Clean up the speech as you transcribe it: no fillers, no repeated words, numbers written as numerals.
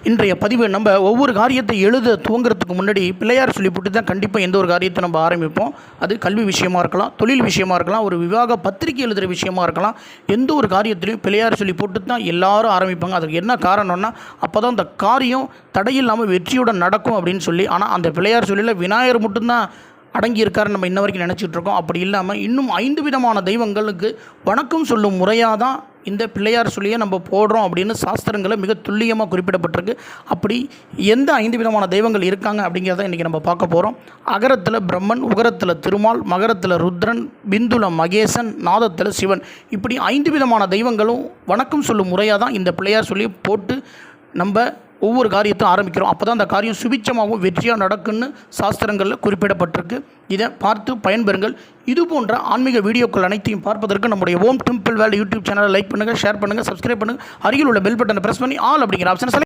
இன்றைய பதிவு நம்ம ஒவ்வொரு காரியத்தை எழுத துவங்குறதுக்கு முன்னாடி பிள்ளையார் சொல்லி போட்டு தான் கண்டிப்பாக எந்த ஒரு காரியத்தை நம்ம ஆரம்பிப்போம். அது கல்வி விஷயமா இருக்கலாம், தொழில் விஷயமா இருக்கலாம், ஒரு விவாக பத்திரிகை எழுதுகிற விஷயமா இருக்கலாம். எந்த ஒரு காரியத்திலையும் பிள்ளையார் சொல்லி போட்டு தான் எல்லாரும் ஆரம்பிப்பாங்க. அதுக்கு என்ன காரணம்னா அப்போ தான் அந்த காரியம் தடையில்லாமல் வெற்றியுடன் நடக்கும் அப்படின்னு சொல்லி. ஆனால் அந்த பிள்ளையார் சொல்லியில் விநாயகர் மட்டும்தான் அடங்கியிருக்காருன்னு நம்ம இன்ன வரைக்கும் நினச்சிட்டு இருக்கோம். அப்படி இல்லாமல் இன்னும் 5 விதமான தெய்வங்களுக்கு வணக்கம் சொல்லும் முறையாக தான் இந்த பிள்ளையார் சொல்லியை நம்ம போடுறோம் அப்படின்னு சாஸ்திரங்களை மிக துல்லியமாக குறிப்பிடப்பட்டிருக்கு. அப்படி எந்த 5 விதமான தெய்வங்கள் இருக்காங்க அப்படிங்கிறத இன்றைக்கி நம்ம பார்க்க போகிறோம். அகரத்தில் பிரம்மன், உகரத்தில் திருமால், மகரத்தில் ருத்ரன், பிந்துல மகேசன், நாதத்தில் சிவன், இப்படி 5 விதமான தெய்வங்களும் வணக்கம் சொல்லும் முறையாக தான் இந்த பிள்ளையார் சொல்லி போட்டு நம்ம ஒவ்வொரு காரியத்தையும் ஆரம்பிக்கிறோம். அப்போ தான் அந்த காரியம் சுபிட்சமாகவும் வெற்றியாக நடக்குன்னு சாஸ்திரங்களில் குறிப்பிடப்பட்டிருக்கு. இதை பார்த்து பயன்பெறுங்கள். இது போன்ற ஆன்மீக வீடியோக்கள் அனைத்தையும் பார்ப்பதற்கு நம்முடைய ஓம் டெம்பிள் வேல்டு யூடியூப் சேனலை லைக் பண்ணுங்கள், ஷேர் பண்ணுங்கள், சப்ஸ்கிரைப் பண்ணுங்கள். அருகில் உள்ள பெல் பட்டனை ப்ரெஸ் பண்ணி ஆல் அப்படிங்கிற ஆப்ஷனை